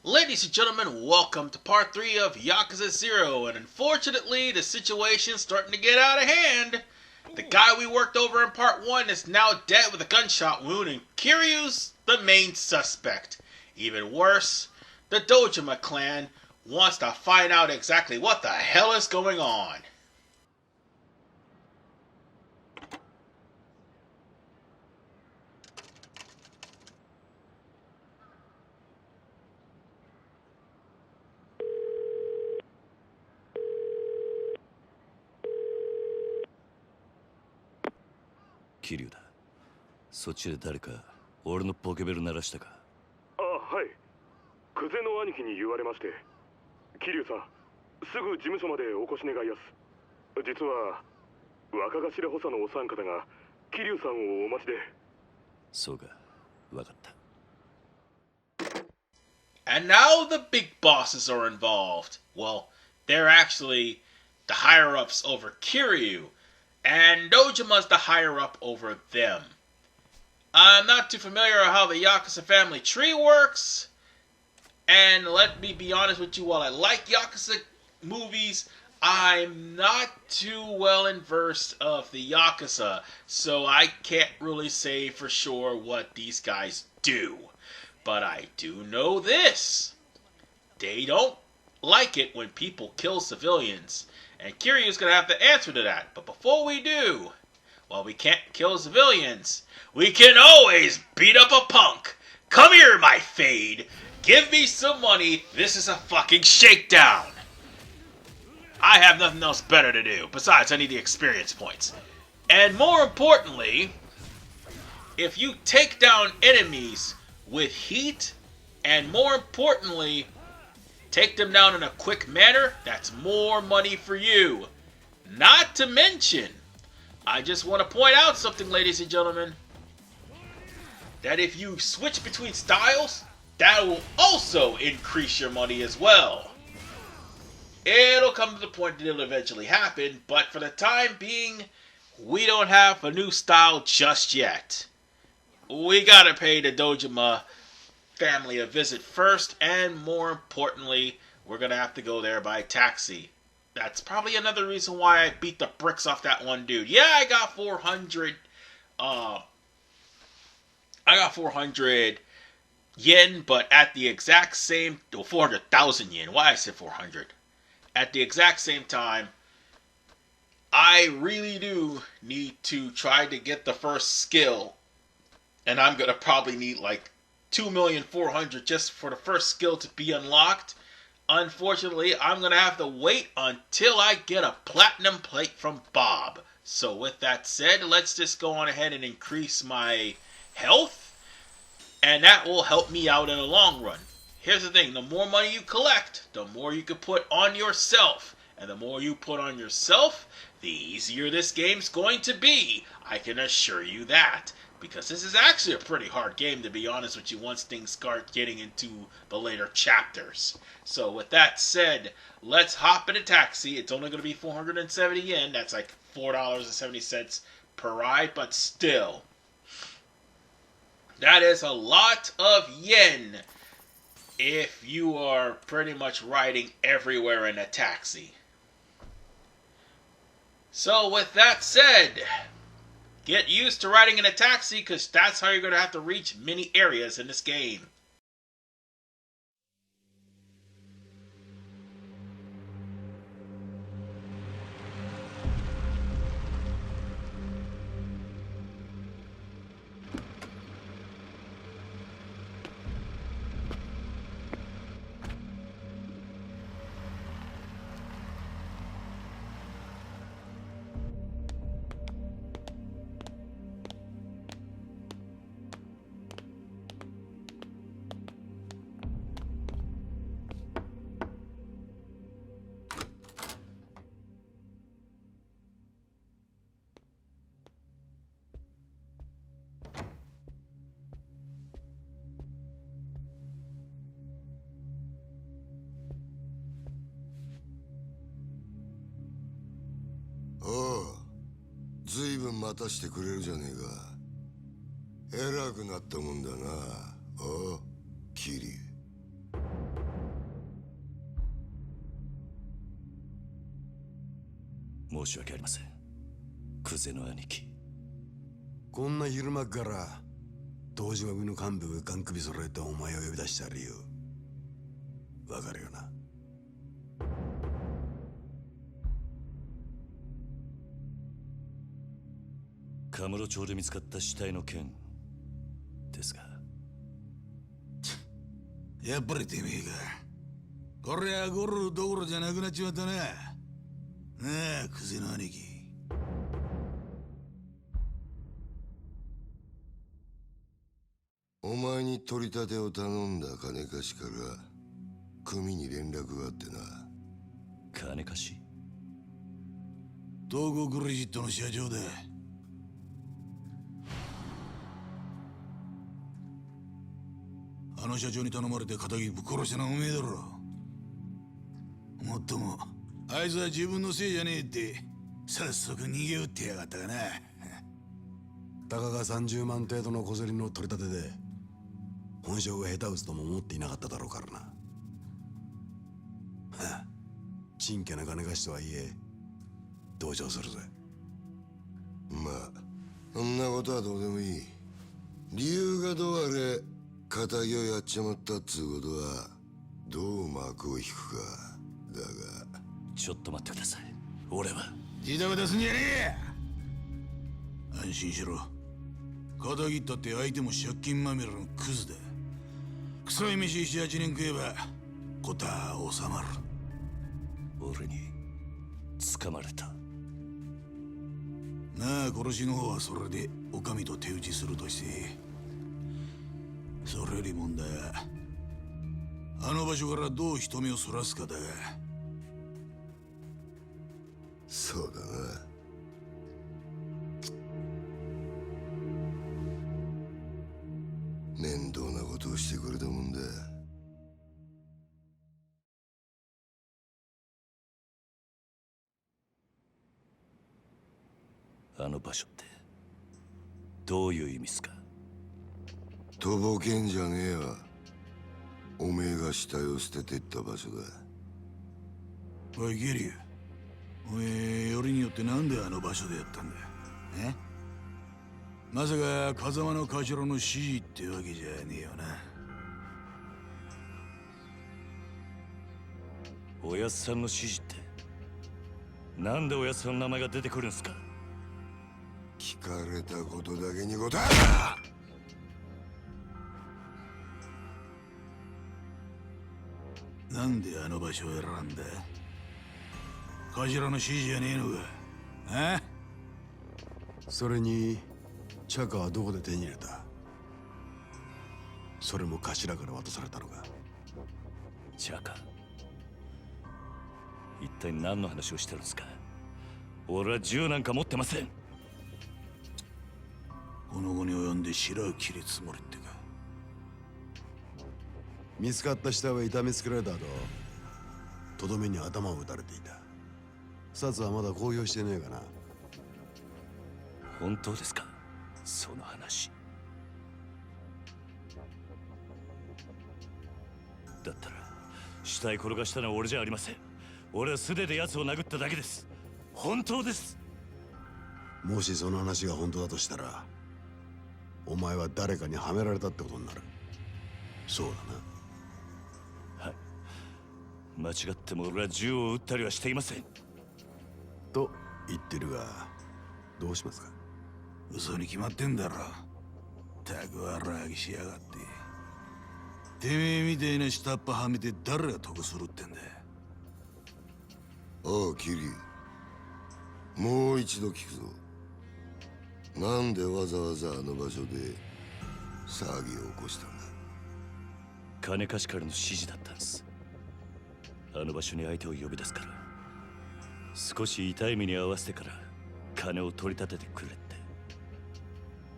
Ladies and gentlemen, welcome to part 3 of Yakuza 0, and unfortunately, the situation's starting to get out of hand. The guy we worked over in part 1 is now dead with a gunshot wound, and Kiryu's the main suspect. Even worse, the Dojima clan wants to find out exactly what the hell is going on. Kiryu だ。そっちで誰か俺のポケベル鳴らしたか。あ、はい。クゼの兄貴に言われまして。桐生さん、すぐ事務所までお越し願いやす。実は若頭補佐のお三方が桐生さんをお待ちで。そうか、わかった。And now the big bosses are involved. Well, they're actually the higher-ups over Kiryu, and Dojima's the higher-up over them. I'm not too familiar with how the Yakuza family tree works, and let me be honest with you, while I like Yakuza movies, I'm not too well versed of the Yakuza, so I can't really say for sure what these guys do. But I do know this. They don't like it when people kill civilians. And Kiryu's going to have to answer to that. But before we do, while we can't kill civilians, we can always beat up a punk. Come here, my fade. Give me some money. This is a fucking shakedown. I have nothing else better to do. Besides, I need the experience points. And more importantly, if you take down enemies with heat, and more importantly, take them down in a quick manner, that's more money for you. Not to mention, I just want to point out something, ladies and gentlemen, that if you switch between styles, that will also increase your money as well. It'll come to the point that it'll eventually happen, but for the time being, we don't have a new style just yet. We gotta pay the Dojima family a visit first, and more importantly, we're gonna have to go there by taxi. That's probably another reason why I beat the bricks off that one dude. Yeah, I got 400 yen, but at the exact same 400,000 yen. Why I said 400? At the exact same time, I really do need to try to get the first skill, and I'm gonna probably need like 2,400,000 just for the first skill to be unlocked. Unfortunately, I'm going to have to wait until I get a platinum plate from Bob. So with that said, let's just go on ahead and increase my health, and that will help me out in the long run. Here's the thing, the more money you collect, the more you can put on yourself. And the more you put on yourself, the easier this game's going to be. I can assure you that. Because this is actually a pretty hard game, to be honest with you, once things start getting into the later chapters. So with that said, let's hop in a taxi. It's only going to be 470 yen. That's like $4.70 per ride, but still. That is a lot of yen if you are pretty much riding everywhere in a taxi. So with that said, get used to riding in a taxi, because that's how you're going to have to reach many areas in this game.おう、ずいぶん待たしてくれるじゃねえか。偉くなったもんだな。おう、キリュウ。申し訳ありません。クゼの兄貴。こんな昼間から東島組の幹部がガン首揃えてお前を呼び出した理由わかるよな。カムロ町で見つかった死体の件ですが。やっぱりてめえか。こりゃゴルどころじゃなくなっちまったな。なあ、クゼの兄貴。お前に取り立てを頼んだ金貸しから組に連絡があってな。金貸し？東郷クレジットの社長だ。あの社長に頼まれて仇ぶっ殺したのはおめえだろ。もっともあいつは自分のせいじゃねえって早速逃げ打ってやがったかな。たかが30万程度の小銭の取り立てで本性が下手打つとも思っていなかっただろうからな。はあ、ちんけな金貸しとはいえ同情するぜ。まあそんなことはどうでもいい。理由がどうあれ仇をやっちまったっつうことはどう幕を引くかだが。ちょっと待ってください。俺は自動出すんじゃねえ。安心しろ。仇ったって相手も借金まみれのクズだ。臭い飯7、8年食えば事は収まる。俺に掴まれた。なあ、殺しの方はそれでお上と手打ちするとして、それより問題はあの場所からどう人目をそらすかだが。そうだな。面倒なことをしてくれたもんだ。あの場所ってどういう意味っすか？とぼけんじゃねえわ。おめえが死体を捨ててった場所だ。おい、ゲリュウ、おめえよりによってなんであの場所でやったんだ。まさか風間の頭の指示ってわけじゃねえよな。おやっさんの指示ってなんでおやっさんの名前が出てくるんすか？聞かれたことだけに答え。なんであの場所を選んだ？頭の指示じゃねえのか。それにチャカはどこで手に入れた？それも頭から渡されたのか？チャカ、一体何の話をしてるんですか？俺は銃なんか持ってません。この後に及んで白を切るつもりってか。見つかった死体は痛めつけられた後とどめに頭を撃たれていた。殺はまだ公表してねえかな。本当ですかその話？だったら死体転がしたのは俺じゃありません。俺は素手で奴を殴っただけです。本当です。もしその話が本当だとしたらお前は誰かにはめられたってことになる。そうだな。はい、間違っても俺は銃を撃ったりはしていません。と言ってるがどうしますか？嘘に決まってんだろ。たくわらぎしやがって。てめえみたいな下っ端はめて誰が得するってんだ。おうキリ、もう一度聞くぞ。なんでわざわざあの場所で騒ぎを起こしたんだ？金貸しからの指示だったんです。あの場所に相手を呼び出すから少し痛い目に遭わせてから金を取り立ててくれって。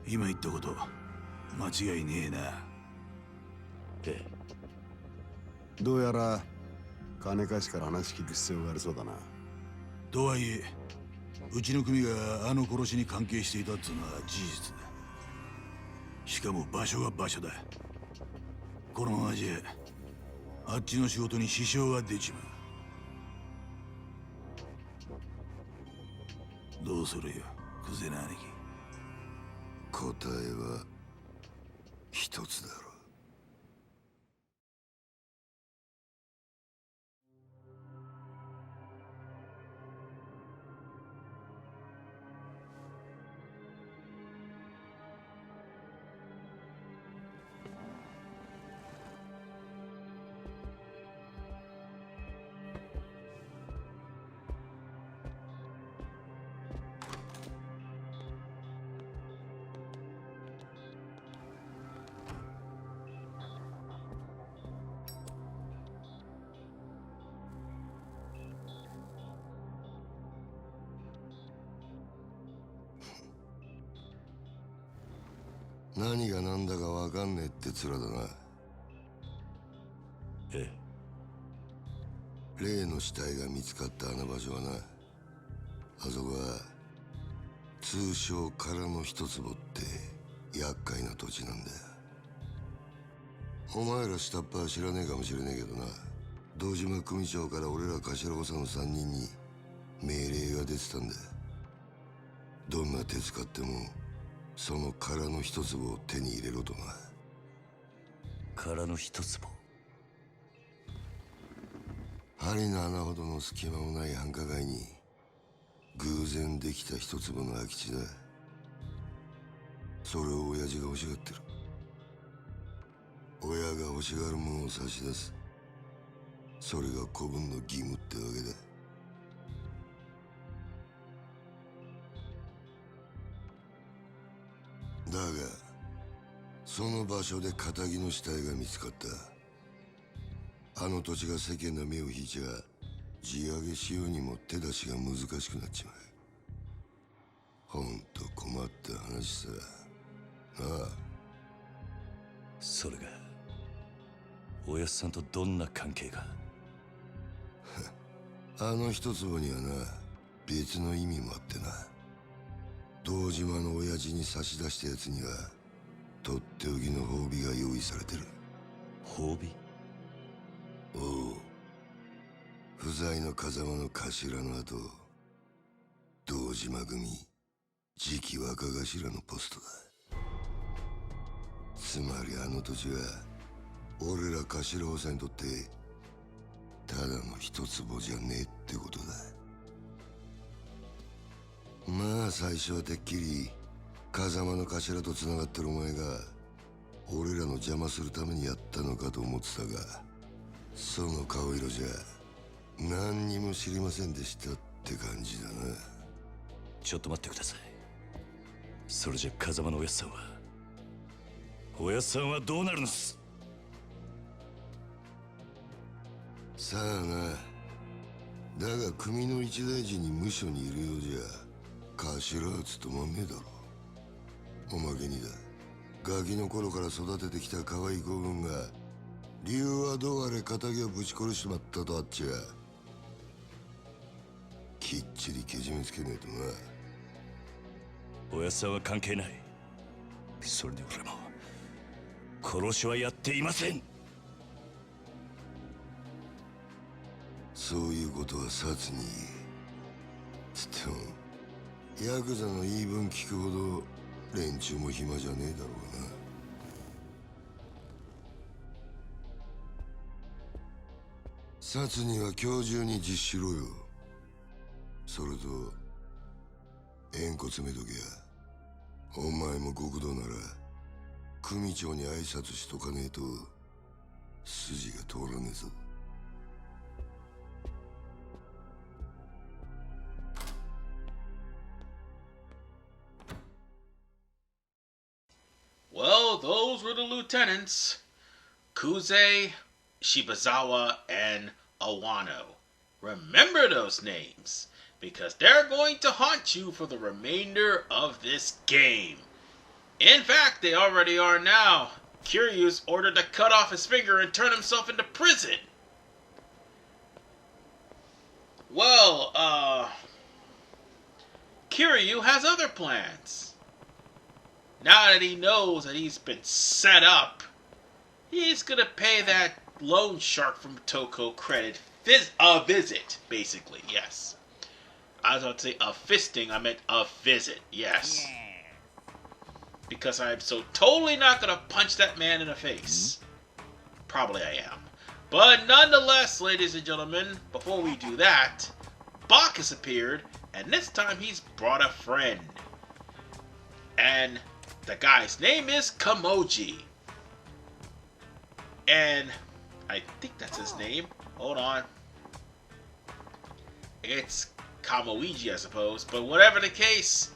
今言ったこと間違いねえな。ええ。どうやら金貸しから話聞く必要がありそうだな。とはいえうちの組があの殺しに関係していたっていうのは事実だ。しかも場所が場所だ。このままじゃあっちの仕事に支障が出ちまう。どうするよ、クゼの兄貴。答えは一つだろう。何が何だか分かんねえって面だな。ええ。例の死体が見つかったあの場所はな、あそこは通称空の一坪って厄介な土地なんだよ。お前ら下っ端は知らねえかもしれねえけどな、堂島組長から俺ら頭補佐の3人に命令が出てたんだ。どんな手使ってもその空の一坪を手に入れろとな。空の一坪。針の穴ほどの隙間もない繁華街に偶然できた一坪の空き地だ。それを親父が欲しがってる。親が欲しがるものを差し出す、それが子分の義務ってわけだ。だがその場所で仇の死体が見つかった。あの土地が世間の目を引いちゃ地上げしようにも手出しが難しくなっちまう。ほんと困った話さなあ。それがおやっさんとどんな関係が。あの一坪にはな、別の意味もあってな。堂島の親父に差し出したやつにはとっておきの褒美が用意されてる。褒美？おう、不在の風間の頭の後、堂島組次期若頭のポストだ。つまりあの土地は俺ら頭補佐にとってただの一坪じゃねえってことだ。まあ最初はてっきり風間の頭と繋がってるお前が俺らの邪魔するためにやったのかと思ってたが、その顔色じゃ何にも知りませんでしたって感じだな。ちょっと待ってください。それじゃ風間のおやっさんはどうなるんです？さあな。だが組の一大事に無所にいるようじゃ頭は務まんねえだろ。おまけにだ、ガキの頃から育ててきた可愛い子分が理由はどうあれ仇をぶち殺しちまったとあっちゃきっちりけじめつけねえとな。おやっさんは関係ない。それで俺も殺しはやっていません。そういうことは殺に言え。つってもヤクザの言い分聞くほど連中も暇じゃねえだろうな。殺には今日中に実施しろよ。それと縁故詰めとけや。お前も極道なら組長に挨拶しとかねえと筋が通らねえぞ。Well, those were the lieutenants. Kuze, Shibuzawa, and Awano. Remember those names, because they're going to haunt you for the remainder of this game. In fact, they already are now. Kiryu's ordered to cut off his finger and turn himself into prison. Well, Kiryu has other plans. Now that he knows that he's been set up, he's gonna pay that loan shark from Toko credit visit, basically, yes. I was about to say a fisting, I meant a visit. Yes. Because I'm so totally not going to punch that man in the face. Probably I am. But nonetheless, ladies and gentlemen, before we do that, Bacchus appeared, and this time he's brought a friend. And the guy's name is Kamoji. And I think that's his name. Hold on. It's Kamoiji, I suppose. But whatever the case,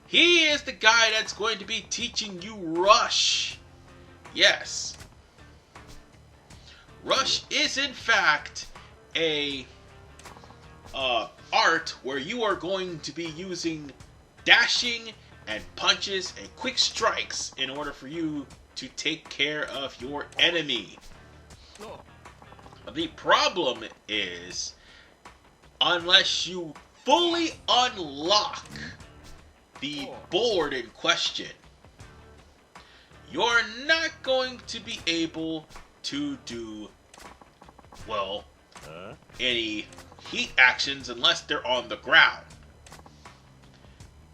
he is the guy that's going to be teaching you Rush. Yes. Rush is in fact a art where you are going to be using dashing and punches and quick strikes in order for you to take care of your enemy. The problem is, unless you fully unlock the board in question, you're not going to be able to do, well, any heat actions unless they're on the ground.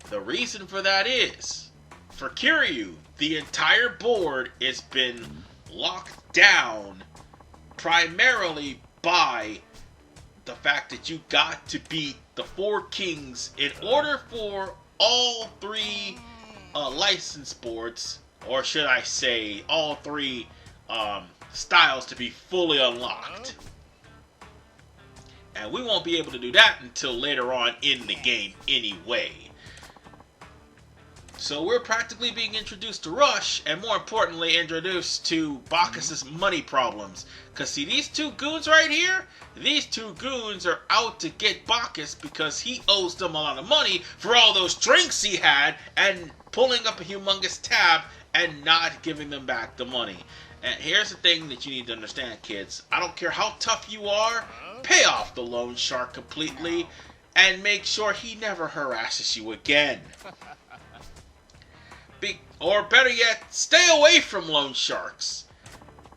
The reason for that is, for Kiryu, the entire board has been locked down primarily by the fact that you got to beat the 4 kings in order for all 3 license boards, or should I say all 3 styles, to be fully unlocked. And we won't be able to do that until later on in the game anyway. So we're practically being introduced to Rush, and more importantly, introduced to Bacchus's money problems. Because see, these 2 goons right here, these 2 goons are out to get Bacchus because he owes them a lot of money for all those drinks he had and pulling up a humongous tab and not giving them back the money. And here's the thing that you need to understand, kids. I don't care how tough you are, pay off the loan shark completely and make sure he never harasses you again. Or better yet, stay away from loan sharks.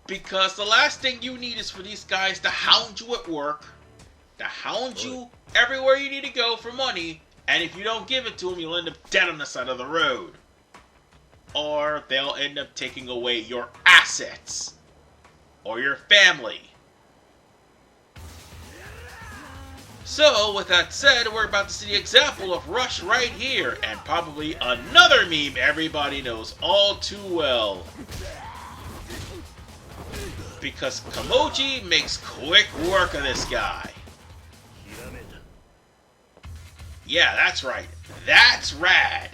Because the last thing you need is for these guys to hound you at work, to hound you everywhere you need to go for money, and if you don't give it to them, you'll end up dead on the side of the road. Or they'll end up taking away your assets. Or your family. So, with that said, we're about to see the example of Rush right here, and probably another meme everybody knows all too well. Because Kamoji makes quick work of this guy. Yeah, that's right. That's rad.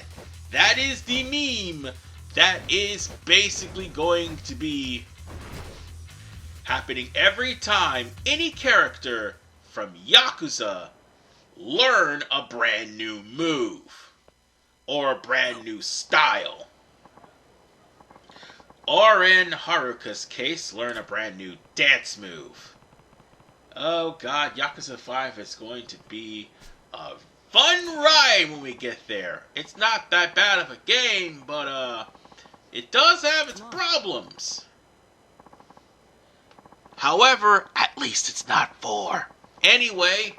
That is the meme that is basically going to be happening every time any character from Yakuza learn a brand new move or a brand new style, or in Haruka's case, learn a brand new dance move. Oh god, Yakuza 5 is going to be a fun ride when we get there. It's not that bad of a game, but it does have its problems. However, at least it's not 4. Anyway,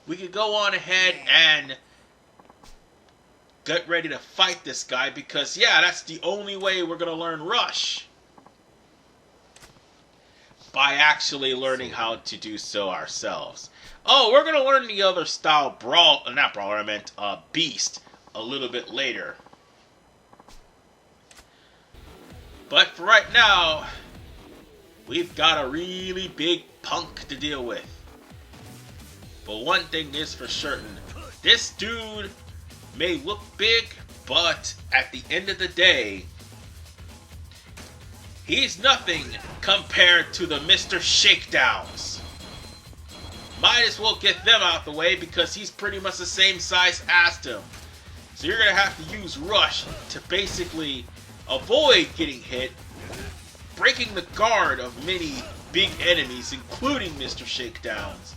we could go on ahead and get ready to fight this guy because, yeah, that's the only way we're going to learn Rush. By actually learning how to do so ourselves. Oh, we're going to learn the other style, not Brawler, I meant Beast, a little bit later. But for right now, we've got a really big punk to deal with. But one thing is for certain, this dude may look big, but at the end of the day, he's nothing compared to the Mr. Shakedowns. Might as well get them out the way because he's pretty much the same size as him. So you're going to have to use Rush to basically avoid getting hit, breaking the guard of many big enemies, including Mr. Shakedowns.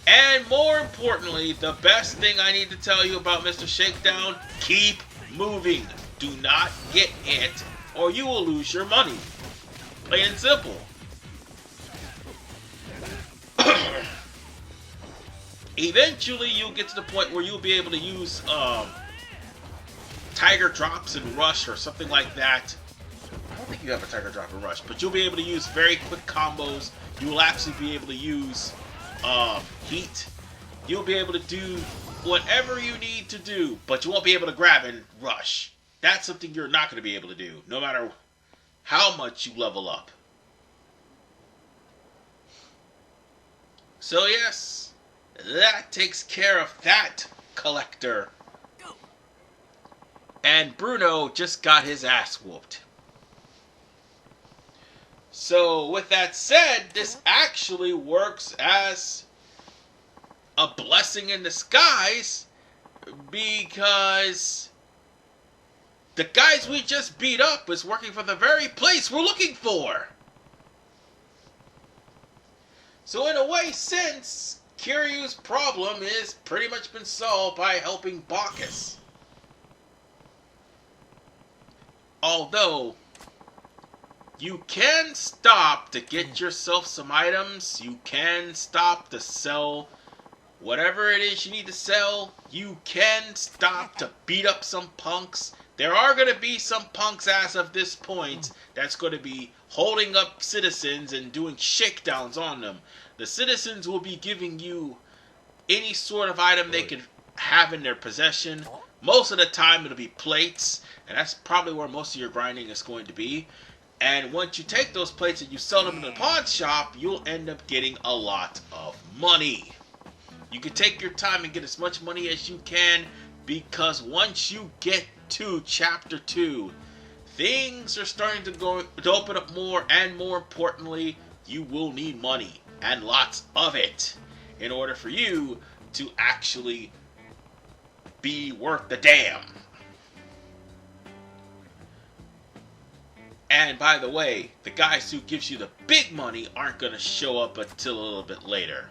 And more importantly, the best thing I need to tell you about Mr. Shakedown, keep moving. Do not get hit, or you will lose your money. Plain and simple. Eventually, you'll get to the point where you'll be able to use Tiger Drops and Rush or something like that. I don't think you have a Tiger Drop and Rush, but you'll be able to use very quick combos. You will actually be able to use Heat. You'll be able to do whatever you need to do, but you won't be able to grab and Rush. That's something you're not going to be able to do, no matter how much you level up. So yes, that takes care of that collector. And Bruno just got his ass whooped. So with that said, this actually works as a blessing in disguise, because the guys we just beat up is working for the very place we're looking for. So in a way, since Kiryu's problem is pretty much been solved by helping Bacchus. Although, you can stop to get yourself some items. You can stop to sell whatever it is you need to sell. You can stop to beat up some punks. There are going to be some punks as of this point that's going to be holding up citizens and doing shakedowns on them. The citizens will be giving you any sort of item they can have in their possession. Most of the time it'll be plates, and that's probably where most of your grinding is going to be. And once you take those plates and you sell them in the pawn shop, you'll end up getting a lot of money. You can take your time and get as much money as you can, because once you get to Chapter 2, things are starting to open up more, and more importantly, you will need money, and lots of it, in order for you to actually be worth the damn. And by the way, the guys who gives you the big money aren't going to show up until a little bit later.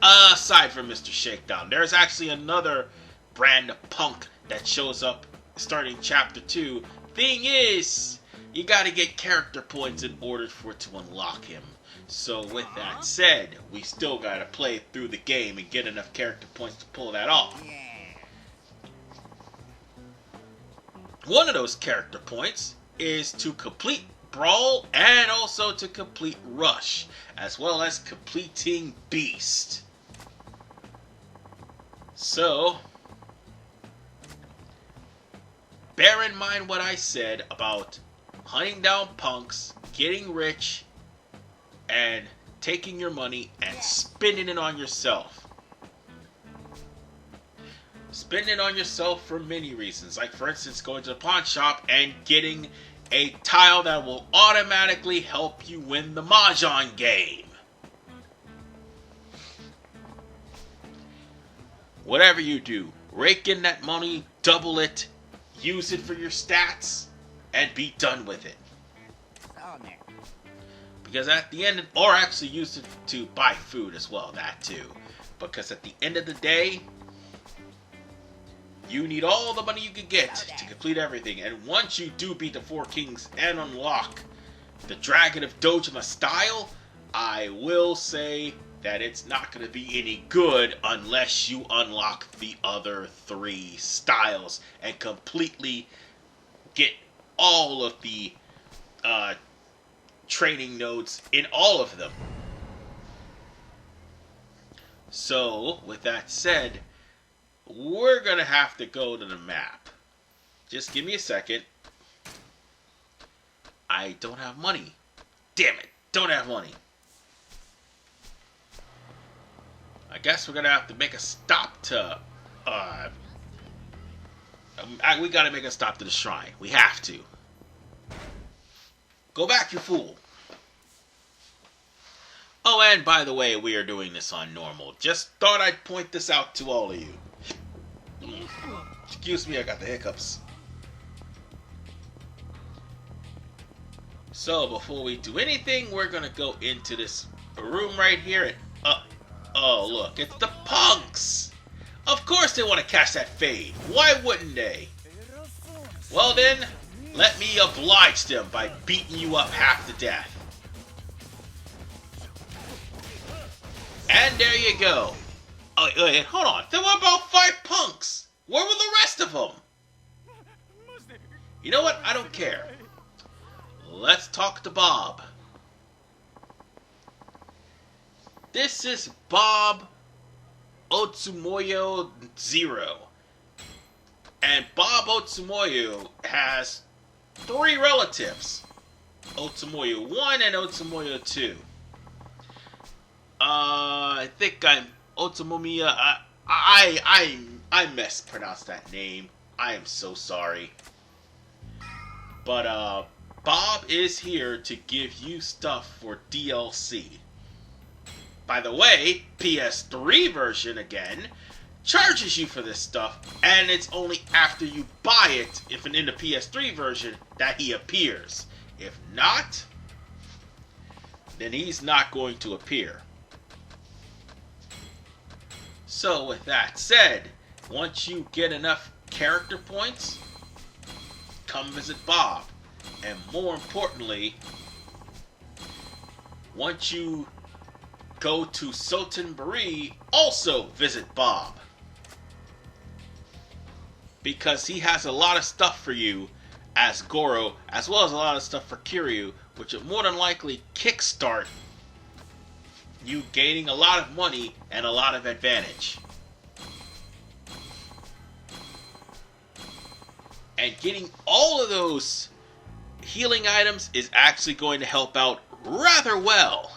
Aside from Mr. Shakedown, there's actually another brand of punk that shows up starting Chapter 2. Thing is, you gotta get character points in order for it to unlock him. So with that said, we still gotta play through the game and get enough character points to pull that off. One of those character points is to complete Brawl and also to complete Rush, as well as completing Beast. So, bear in mind what I said about hunting down punks, getting rich, and taking your money and spending it on yourself. Spending it on yourself for many reasons, like for instance going to the pawn shop and getting a tile that will automatically help you win the Mahjong game. Whatever you do, rake in that money, double it, use it for your stats, and be done with it. Because at the end, or actually use it to buy food as well, that too. Because at the end of the day, you need all the money you can get to complete everything. And once you do beat the 4 kings and unlock the Dragon of Dojima style, I will say that it's not going to be any good unless you unlock the other 3 styles and completely get all of the training nodes in all of them. So, with that said, we're going to have to go to the map. Just give me a second. I don't have money. Damn it, don't have money. I guess we're going to have to make a stop to... we got to make a stop to the shrine. We have to. Go back, you fool. Oh, and by the way, we are doing this on normal. Just thought I'd point this out to all of you. Excuse me, I got the hiccups. So, before we do anything, we're going to go into this room right here and... oh, look, it's the punks! Of course they want to catch that fade. Why wouldn't they? Well then, let me oblige them by beating you up half to death. And there you go. Oh, wait, hold on. There were about 5 punks. Where were the rest of them? You know what? I don't care. Let's talk to Bob. This is Bob Otsumoyo Zero. And Bob Otsumoyo has 3 relatives. Otsumoyo 1 and Otsumoyo 2. I think I'm Otsumomiya. I mispronounced that name. I am so sorry. But Bob is here to give you stuff for DLC. By the way, PS3 version again charges you for this stuff, and it's only after you buy it, if in the PS3 version, that he appears. If not, then he's not going to appear. So with that said, once you get enough character points, come visit Bob. And more importantly, once you go to Sotenburi, also visit Bob. Because he has a lot of stuff for you as Goro, as well as a lot of stuff for Kiryu, which will more than likely kickstart you gaining a lot of money and a lot of advantage. And getting all of those healing items is actually going to help out rather well.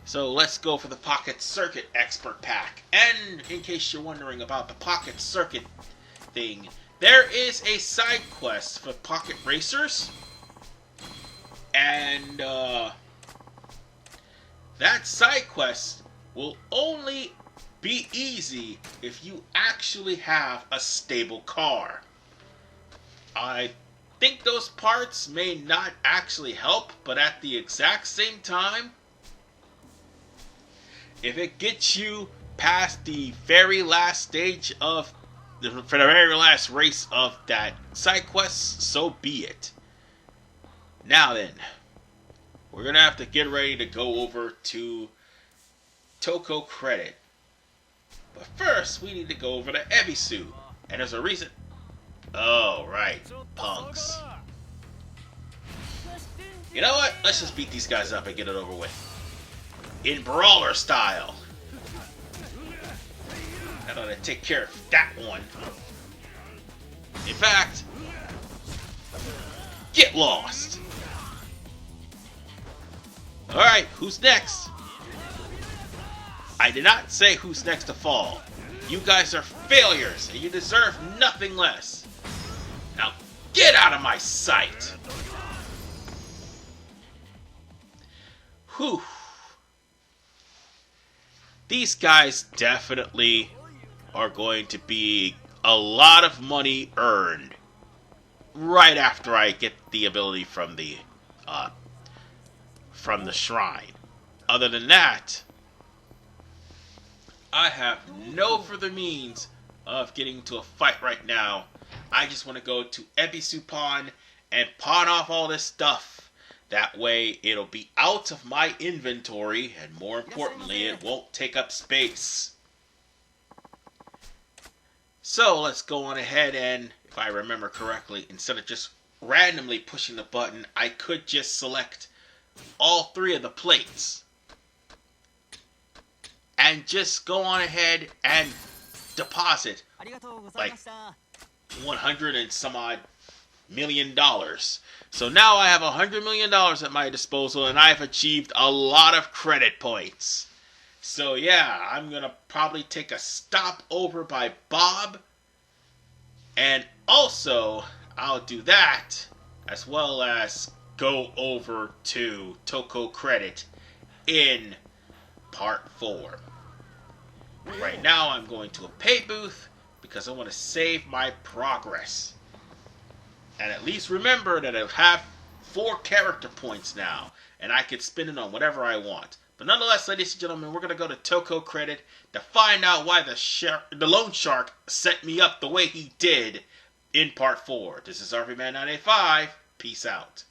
So let's go for the Pocket Circuit Expert Pack. And in case you're wondering about the Pocket Circuit thing, there is a side quest for Pocket Racers. And that side quest will only be easy if you actually have a stable car. I think those parts may not actually help, but at the exact same time, if it gets you past the very last stage of for the very last race of that side quest, so be it. Now then, we're gonna have to get ready to go over to Toko Credit. But first, we need to go over to Ebisu. And there's a reason. Oh, right. Punks. You know what? Let's just beat these guys up and get it over with. In brawler style. That ought to take care of that one. In fact, get lost. Alright, who's next? I did not say who's next to fall. You guys are failures, and you deserve nothing less. Now, get out of my sight! Whew. These guys definitely are going to be a lot of money earned right after I get the ability from the shrine. Other than that, I have no further means of getting into a fight right now. I just want to go to Ebisu Pawn and pawn off all this stuff. That way it'll be out of my inventory, and more importantly, it won't take up space. So let's go on ahead and, if I remember correctly, instead of just randomly pushing the button, I could just select all 3 of the plates. And just go on ahead and deposit like $100 and some odd million. So now I have $100 million at my disposal, and I've achieved a lot of credit points. So yeah, I'm gonna probably take a stop over by Bob, and also I'll do that as well as go over to Toko Credit in Part 4. Right now I'm going to a pay booth because I want to save my progress. And at least remember that I have 4 character points now, and I can spend it on whatever I want. But nonetheless, ladies and gentlemen, we're going to go to Toko Credit to find out why the loan shark set me up the way he did in Part 4. This is RVman985. Peace out.